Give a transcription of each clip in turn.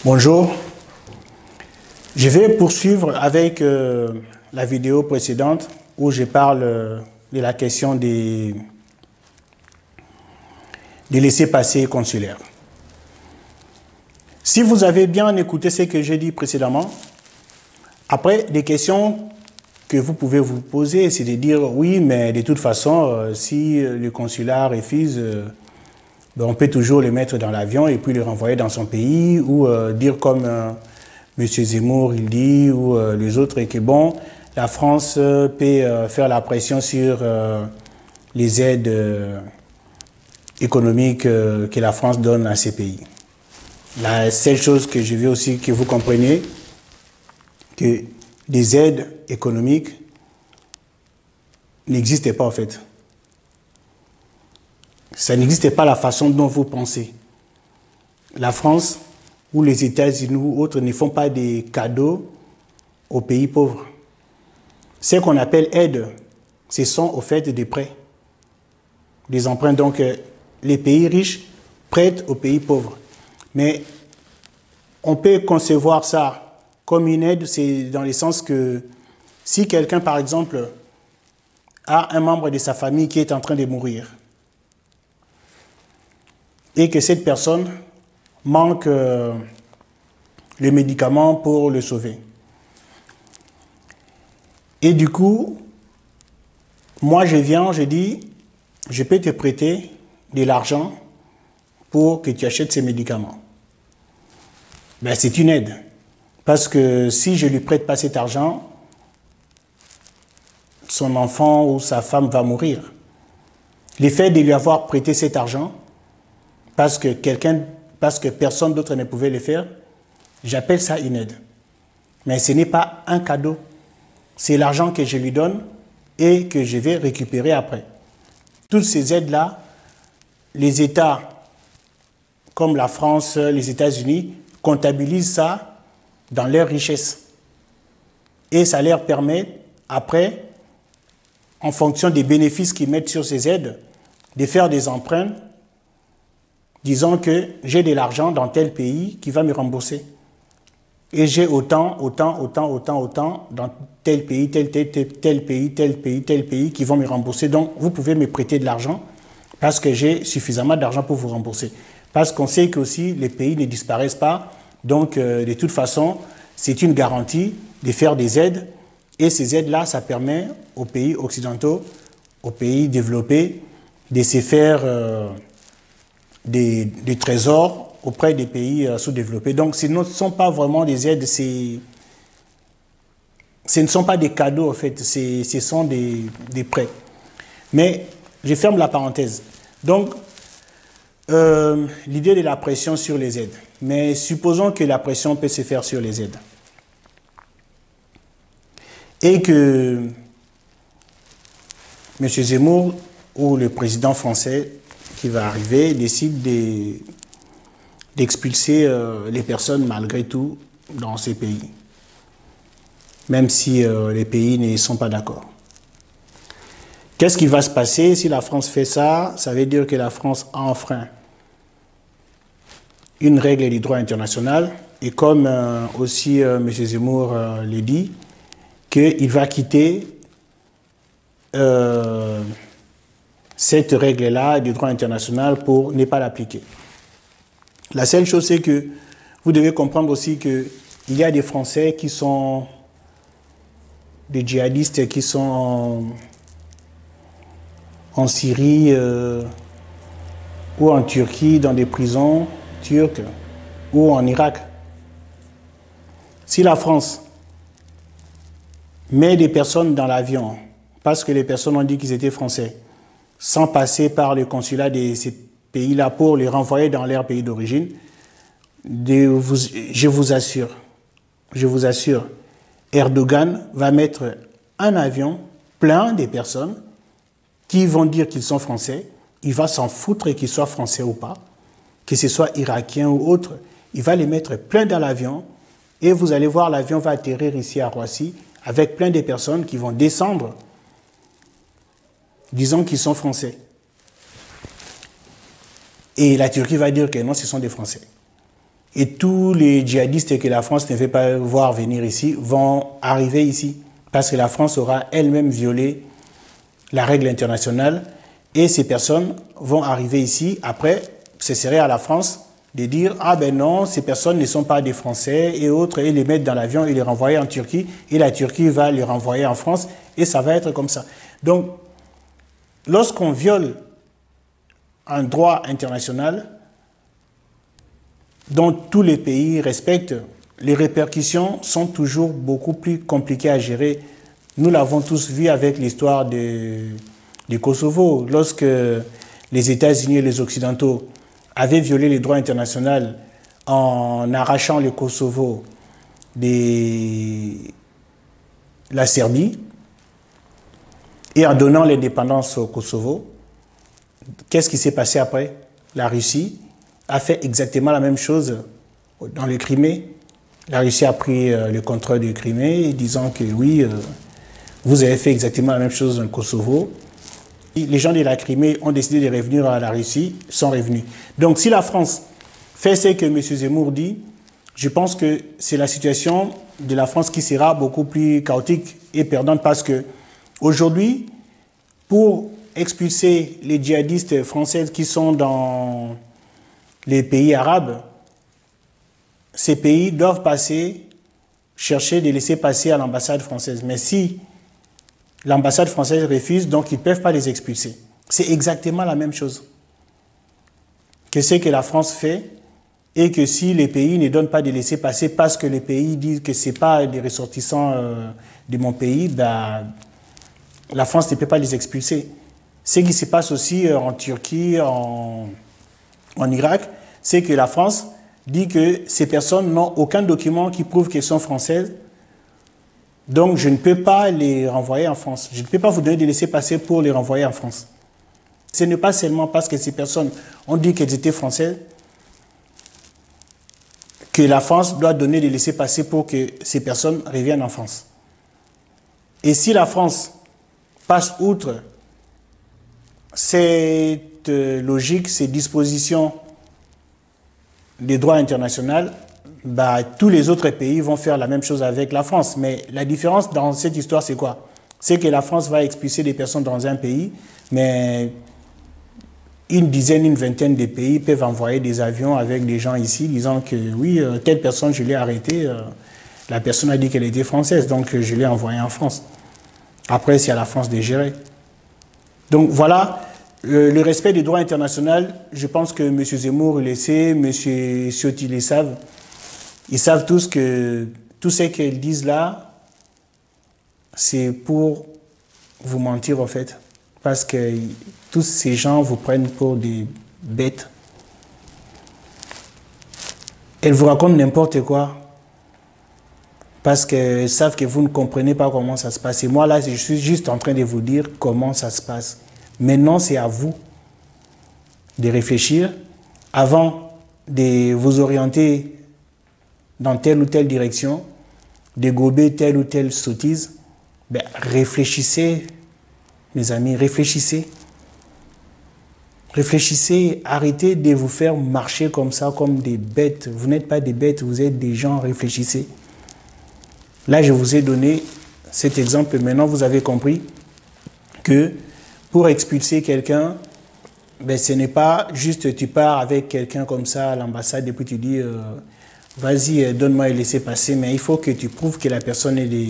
Bonjour, je vais poursuivre avec la vidéo précédente où je parle de la question des laissez-passer consulaires. Si vous avez bien écouté ce que j'ai dit précédemment, après des questions que vous pouvez vous poser, c'est de dire oui, mais de toute façon, si le consulat refuse, on peut toujours le mettre dans l'avion et puis le renvoyer dans son pays, ou dire comme M. Zemmour il dit, ou les autres, et que bon, la France peut faire la pression sur les aides économiques que la France donne à ces pays. La seule chose que je veux aussi que vous compreniez, que des aides économiques n'existaient pas en fait. Ça n'existait pas la façon dont vous pensez. La France ou les États-Unis ou autres ne font pas des cadeaux aux pays pauvres. Ce qu'on appelle aide, ce sont au fait des prêts, des emprunts. Donc les pays riches prêtent aux pays pauvres. Mais on peut concevoir ça comme une aide, c'est dans le sens que si quelqu'un, par exemple, a un membre de sa famille qui est en train de mourir, et que cette personne manque les médicaments pour le sauver. Et du coup, moi je viens, je dis, je peux te prêter de l'argent pour que tu achètes ces médicaments. Ben, c'est une aide. Parce que si je ne lui prête pas cet argent, son enfant ou sa femme va mourir. L'effet de lui avoir prêté cet argent, parce que personne d'autre ne pouvait le faire, j'appelle ça une aide. Mais ce n'est pas un cadeau. C'est l'argent que je lui donne et que je vais récupérer après. Toutes ces aides-là, les États comme la France, les États-Unis, comptabilisent ça dans leur richesse. Et ça leur permet, après, en fonction des bénéfices qu'ils mettent sur ces aides, de faire des emprunts disons que j'ai de l'argent dans tel pays qui va me rembourser. Et j'ai autant dans tel pays, tel pays qui vont me rembourser. Donc, vous pouvez me prêter de l'argent parce que j'ai suffisamment d'argent pour vous rembourser. Parce qu'on sait que aussi les pays ne disparaissent pas. Donc, de toute façon, c'est une garantie de faire des aides. Et ces aides-là, ça permet aux pays occidentaux, aux pays développés, de se faire des trésors auprès des pays sous-développés. Donc, ce ne sont pas vraiment des aides, ce ne sont pas des cadeaux, en fait, ce sont des prêts. Mais, je ferme la parenthèse. Donc, l'idée de la pression sur les aides. Mais supposons que la pression peut se faire sur les aides. Et que M. Zemmour ou le président français qui va arriver décide d'expulser les personnes malgré tout dans ces pays, même si les pays ne sont pas d'accord. Qu'est-ce qui va se passer si la France fait ça? Ça veut dire que la France enfreint une règle du droit international et comme aussi M. Zemmour le dit, qu'il va quitter cette règle-là du droit international pour ne pas l'appliquer. La seule chose, c'est que vous devez comprendre aussi qu'il y a des Français qui sont des djihadistes qui sont en Syrie ou en Turquie, dans des prisons turques ou en Irak. Si la France met des personnes dans l'avion parce que les personnes ont dit qu'ils étaient français, sans passer par le consulat de ces pays-là pour les renvoyer dans leur pays d'origine, je vous assure, Erdogan va mettre un avion plein de personnes qui vont dire qu'ils sont français. Il va s'en foutre qu'ils soient français ou pas, que ce soit irakien ou autre. Il va les mettre plein dans l'avion et vous allez voir, l'avion va atterrir ici à Roissy avec plein de personnes qui vont descendre disons qu'ils sont français. Et la Turquie va dire que non, ce sont des Français. Et tous les djihadistes que la France ne veut pas voir venir ici vont arriver ici. Parce que la France aura elle-même violé la règle internationale. Et ces personnes vont arriver ici. Après, ce serait à la France de dire « Ah ben non, ces personnes ne sont pas des Français et autres » et les mettre dans l'avion et les renvoyer en Turquie. Et la Turquie va les renvoyer en France et ça va être comme ça. Donc, lorsqu'on viole un droit international dont tous les pays respectent, les répercussions sont toujours beaucoup plus compliquées à gérer. Nous l'avons tous vu avec l'histoire du Kosovo. Lorsque les États-Unis et les Occidentaux avaient violé les droits internationaux en arrachant le Kosovo de la Serbie et en donnant l'indépendance au Kosovo, qu'est-ce qui s'est passé après? La Russie a fait exactement la même chose dans le Crimée. La Russie a pris le contrôle du Crimée, disant que oui, vous avez fait exactement la même chose dans le Kosovo. Et les gens de la Crimée ont décidé de revenir à la Russie, sont revenus. Donc si la France fait ce que M. Zemmour dit, je pense que c'est la situation de la France qui sera beaucoup plus chaotique et perdante parce que aujourd'hui, pour expulser les djihadistes français qui sont dans les pays arabes, ces pays doivent chercher de laisser passer à l'ambassade française. Mais si l'ambassade française refuse, donc ils ne peuvent pas les expulser. C'est exactement la même chose que ce que la France fait et que si les pays ne donnent pas de laisser passer parce que les pays disent que ce n'est pas des ressortissants de mon pays, ben, la France ne peut pas les expulser. Ce qui se passe aussi en Turquie, en Irak, c'est que la France dit que ces personnes n'ont aucun document qui prouve qu'elles sont françaises. Donc, je ne peux pas les renvoyer en France. Je ne peux pas vous donner de laisser-passer pour les renvoyer en France. Ce n'est pas seulement parce que ces personnes ont dit qu'elles étaient françaises que la France doit donner des laissez-passer pour que ces personnes reviennent en France. Et si la France passe outre cette logique, ces dispositions des droits internationaux, bah, tous les autres pays vont faire la même chose avec la France. Mais la différence dans cette histoire, c'est quoi? C'est que la France va expulser des personnes dans un pays, mais une dizaine, une vingtaine de pays peuvent envoyer des avions avec des gens ici disant que oui, telle personne, je l'ai arrêtée, la personne a dit qu'elle était française, donc je l'ai envoyée en France. Après, c'est à la France de gérer. Donc voilà, le respect des droits internationaux, je pense que M. Zemmour le sait, M. Ciotti le savent. Ils savent tous que tout ce qu'ils disent là, c'est pour vous mentir en fait. Parce que tous ces gens vous prennent pour des bêtes. Ils vous racontent n'importe quoi. Parce qu'ils savent que vous ne comprenez pas comment ça se passe. Et moi là, je suis juste en train de vous dire comment ça se passe. Maintenant, c'est à vous de réfléchir avant de vous orienter dans telle ou telle direction, de gober telle ou telle sottise. Ben, réfléchissez, mes amis, réfléchissez. Réfléchissez, arrêtez de vous faire marcher comme ça, comme des bêtes. Vous n'êtes pas des bêtes, vous êtes des gens, réfléchissez. Là, je vous ai donné cet exemple. Maintenant, vous avez compris que pour expulser quelqu'un, ben, ce n'est pas juste tu pars avec quelqu'un comme ça à l'ambassade et puis tu dis vas-y, donne-moi et laissez passer, mais il faut que tu prouves que la personne est de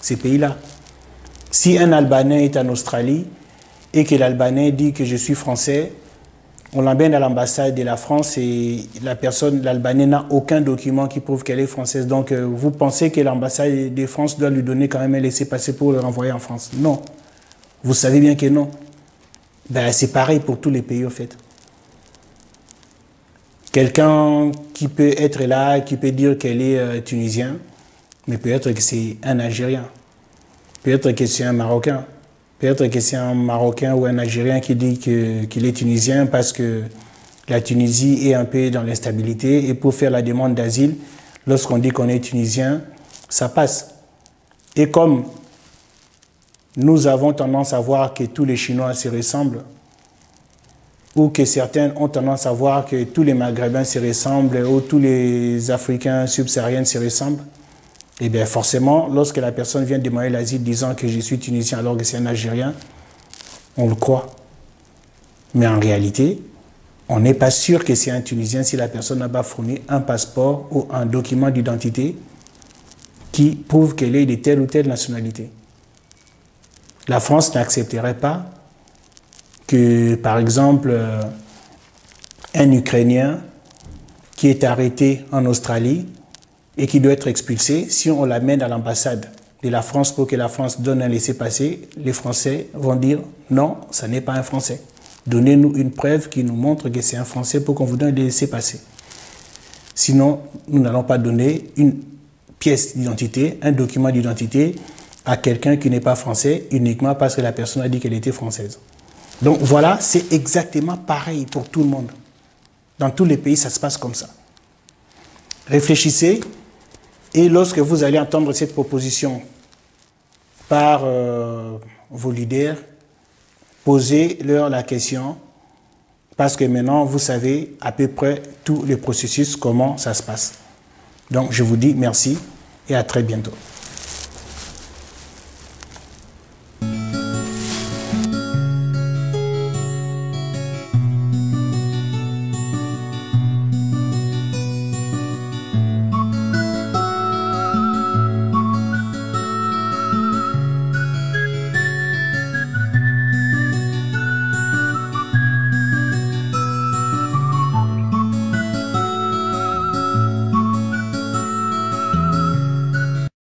ces pays-là. Si un Albanais est en Australie et que l'Albanais dit que je suis français, on l'emmène à l'ambassade de la France et la personne, l'Albanais n'a aucun document qui prouve qu'elle est française. Donc vous pensez que l'ambassade de France doit lui donner quand même un laissez-passer pour le renvoyer en France? Non. Vous savez bien que non. Ben, c'est pareil pour tous les pays, en fait. Quelqu'un qui peut être là, qui peut dire qu'elle est tunisien, mais peut-être que c'est un Algérien. Peut-être que c'est un Marocain. Peut-être que c'est un Marocain ou un Algérien qui dit qu'il est tunisien parce que la Tunisie est un peu dans l'instabilité et pour faire la demande d'asile, lorsqu'on dit qu'on est tunisien, ça passe. Et comme nous avons tendance à voir que tous les Chinois se ressemblent, ou que certains ont tendance à voir que tous les Maghrébins se ressemblent ou tous les Africains subsahariens se ressemblent, eh bien forcément, lorsque la personne vient demander l'asile disant que je suis tunisien alors que c'est un Algérien, on le croit. Mais en réalité, on n'est pas sûr que c'est un Tunisien si la personne n'a pas fourni un passeport ou un document d'identité qui prouve qu'elle est de telle ou telle nationalité. La France n'accepterait pas que, par exemple, un Ukrainien qui est arrêté en Australie et qui doit être expulsé, si on l'amène à l'ambassade de la France pour que la France donne un laissez-passer, les Français vont dire non, ça n'est pas un Français. Donnez-nous une preuve qui nous montre que c'est un Français pour qu'on vous donne un laissez-passer. Sinon, nous n'allons pas donner une pièce d'identité, un document d'identité à quelqu'un qui n'est pas français uniquement parce que la personne a dit qu'elle était française. Donc voilà, c'est exactement pareil pour tout le monde. Dans tous les pays, ça se passe comme ça. Réfléchissez et lorsque vous allez entendre cette proposition par vos leaders, posez-leur la question parce que maintenant, vous savez à peu près tout le processus, comment ça se passe. Donc, je vous dis merci et à très bientôt.